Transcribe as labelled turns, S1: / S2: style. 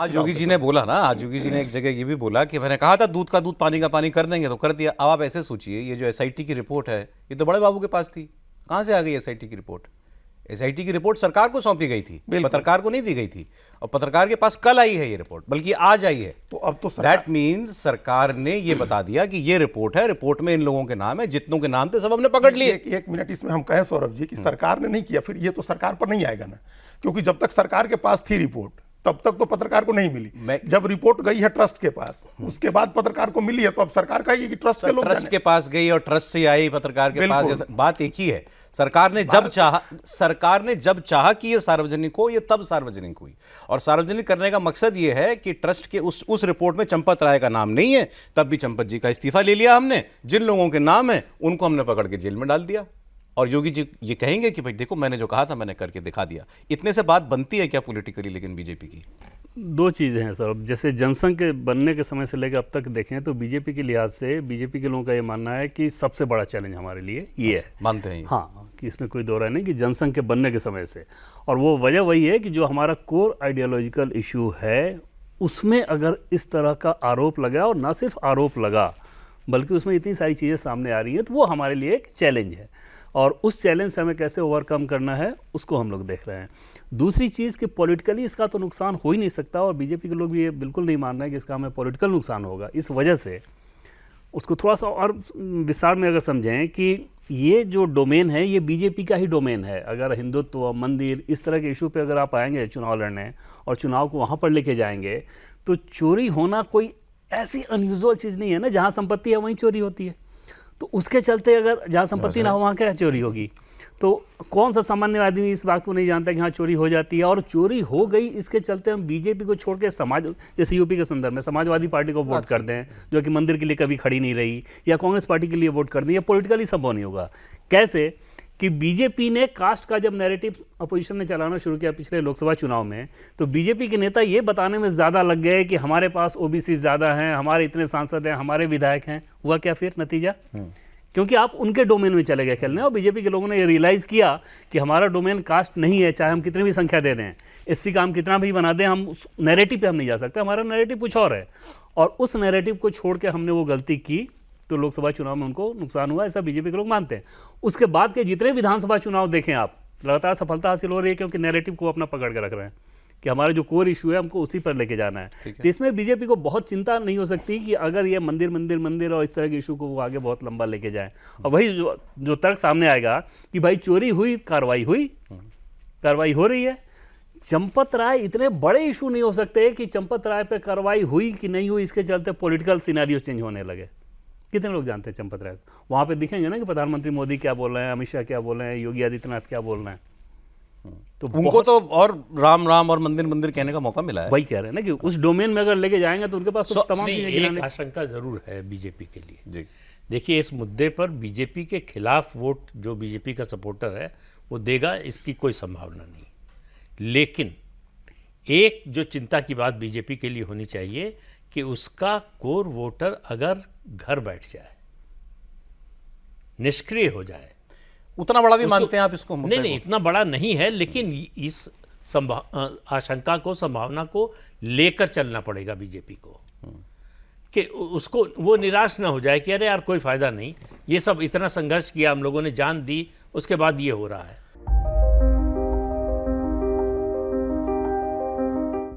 S1: आज योगी जी ने बोला ना, आज योगी जी ने एक जगह ये भी बोला कि मैंने कहा था दूध का दूध पानी का पानी कर देंगे, तो कर दिया। अब आप ऐसे सोचिए, ये जो एसआईटी की रिपोर्ट है, ये तो बड़े बाबू के पास थी, कहाँ से आ गई एसआईटी की रिपोर्ट? एसआईटी की रिपोर्ट सरकार को सौंपी गई थी, पत्रकार को नहीं दी गई थी, और पत्रकार के पास कल आई है ये रिपोर्ट, बल्कि आज आई है।
S2: तो अब तो
S1: दैट मीन्स सरकार ने ये बता दिया कि ये रिपोर्ट है, रिपोर्ट में इन लोगों के नाम है, जितनों के नाम थे सब हमने पकड़ लिए।
S2: एक मिनट इसमें हम कहें सौरभ जी कि सरकार ने नहीं किया, फिर ये तो सरकार पर नहीं आएगा ना, क्योंकि जब तक सरकार के पास थी रिपोर्ट तब तक तो पत्रकार को नहीं मिली। जब रिपोर्ट गई है ट्रस्ट के पास, उसके बाद पत्रकार को मिली है, तो अब सरकार कहेगी कि ट्रस्ट के लोग
S1: ट्रस्ट के पास गई और ट्रस्ट से आई पत्रकार के पास। बात एक ही है, सरकार ने जब चाहा कि ये सार्वजनिक हो, ये तब सार्वजनिक हुई। और सार्वजनिक करने का मकसद ये है कि ट्रस्ट के उस रिपोर्ट में चंपत राय का नाम नहीं है, तब भी चंपत जी का इस्तीफा ले लिया हमने, जिन लोगों के नाम है उनको हमने पकड़ के जेल में डाल दिया। और योगी जी ये कहेंगे कि भाई देखो मैंने जो कहा था मैंने करके दिखा दिया। इतने से बात बनती है क्या पॉलिटिकली? लेकिन बीजेपी की
S3: दो चीज़ें हैं सर। जैसे जनसंघ के बनने के समय से लेकर अब तक देखें तो बीजेपी के लिहाज से बीजेपी के लोगों का ये मानना है कि सबसे बड़ा चैलेंज हमारे लिए ये है।
S1: मानते हैं?
S3: हाँ, कि इसमें कोई दो राय नहीं कि जनसंघ के बनने के समय से, और वो वजह वही है कि जो हमारा कोर आइडियोलॉजिकल इशू है उसमें अगर इस तरह का आरोप लगा, और ना सिर्फ आरोप लगा बल्कि उसमें इतनी सारी चीज़ें सामने आ रही हैं, तो वो हमारे लिए एक चैलेंज है। और उस चैलेंज से हमें कैसे ओवरकम करना है उसको हम लोग देख रहे हैं। दूसरी चीज़ कि पॉलिटिकली इसका तो नुकसान हो ही नहीं सकता, और बीजेपी के लोग भी ये बिल्कुल नहीं मान रहे हैं कि इसका हमें पॉलिटिकल नुकसान होगा। इस वजह से उसको थोड़ा सा और विस्तार में अगर समझें कि ये जो डोमेन है ये बीजेपी का ही डोमेन है। अगर हिंदुत्व, मंदिर, इस तरह के इशू पे अगर आप आएंगे चुनाव लड़ने और चुनाव को वहाँ पर लेके जाएंगे, तो चोरी होना कोई ऐसी अनयूजुअल चीज़ नहीं है ना। जहाँ संपत्ति है वहीं चोरी होती है, तो उसके चलते अगर जहाँ संपत्ति ना हो वहाँ क्या चोरी होगी? तो कौन सा सामान्य आदमी इस बात को नहीं जानता कि हाँ चोरी हो जाती है, और चोरी हो गई इसके चलते हम बीजेपी को छोड़ के समाज, जैसे यूपी के संदर्भ में समाजवादी पार्टी को वोट करते हैं जो कि मंदिर के लिए कभी खड़ी नहीं रही, या कांग्रेस पार्टी के लिए वोट करते हैं। ये पॉलिटिकली संभव नहीं होगा। कैसे कि बीजेपी ने कास्ट का जब नैरेटिव अपोजिशन ने चलाना शुरू किया पिछले लोकसभा चुनाव में, तो बीजेपी के नेता ये बताने में ज़्यादा लग गए कि हमारे पास ओबीसी ज़्यादा हैं, हमारे इतने सांसद हैं, हमारे विधायक हैं। हुआ क्या फिर नतीजा? क्योंकि आप उनके डोमेन में चले गए खेलने, और बीजेपी के लोगों ने ये रियलाइज़ किया कि हमारा डोमेन कास्ट नहीं है। चाहे हम कितनी भी संख्या दे दें, एससी का हम कितना भी बना दें, हम उस नैरेटिव पे हम नहीं जा सकते। हमारा नैरेटिव कुछ और है, और उस नैरेटिव को छोड़ के हमने वो गलती की, तो लोकसभा चुनाव में उनको नुकसान हुआ, ऐसा बीजेपी के लोग मानते हैं। उसके बाद के जितने विधानसभा चुनाव देखें आप, लगातार सफलता हासिल हो रही है, क्योंकि नैरेटिव को अपना पकड़ के रख रहे हैं कि हमारा जो कोर इशू है हमको उसी पर लेके जाना है। तो इसमें बीजेपी को बहुत चिंता नहीं हो सकती कि अगर ये मंदिर और इस तरह के इशू को वो आगे बहुत लंबा लेके जाए। और वही जो तर्क सामने आएगा कि भाई चोरी हुई, कार्रवाई हो रही है। चंपत राय इतने बड़े इशू नहीं हो सकते कि चंपत राय पे कार्रवाई हुई कि नहीं हुई इसके चलते पॉलिटिकल सिनेरियो चेंज होने लगे। कितने लोग जानते हैं चंपत राय? वहाँ पे दिखेंगे ना कि प्रधानमंत्री मोदी क्या बोल रहे हैं, अमित शाह क्या बोल रहे हैं, योगी आदित्यनाथ क्या बोल रहे हैं।
S1: तो उनको तो और राम राम और मंदिर कहने का मौका मिला है।
S3: वही कह रहे हैं ना कि उस डोमेन में अगर लेके जाएंगे तो उनके पास तो तमाम
S4: एक आशंका जरूर है बीजेपी के लिए। देखिए, इस मुद्दे पर बीजेपी के खिलाफ वोट जो बीजेपी का सपोर्टर है वो देगा, इसकी कोई संभावना नहीं। लेकिन एक जो चिंता की बात बीजेपी के लिए होनी चाहिए कि उसका कोर वोटर अगर घर बैठ जाए, निष्क्रिय हो जाए,
S1: उतना बड़ा भी मानते हैं आप इसको?
S4: नहीं, इतना बड़ा नहीं है, लेकिन इस आशंका को, संभावना को लेकर चलना पड़ेगा बीजेपी को कि उसको वो निराश ना हो जाए कि अरे यार कोई फायदा नहीं, ये सब इतना संघर्ष किया हम लोगों ने, जान दी, उसके बाद ये हो रहा है।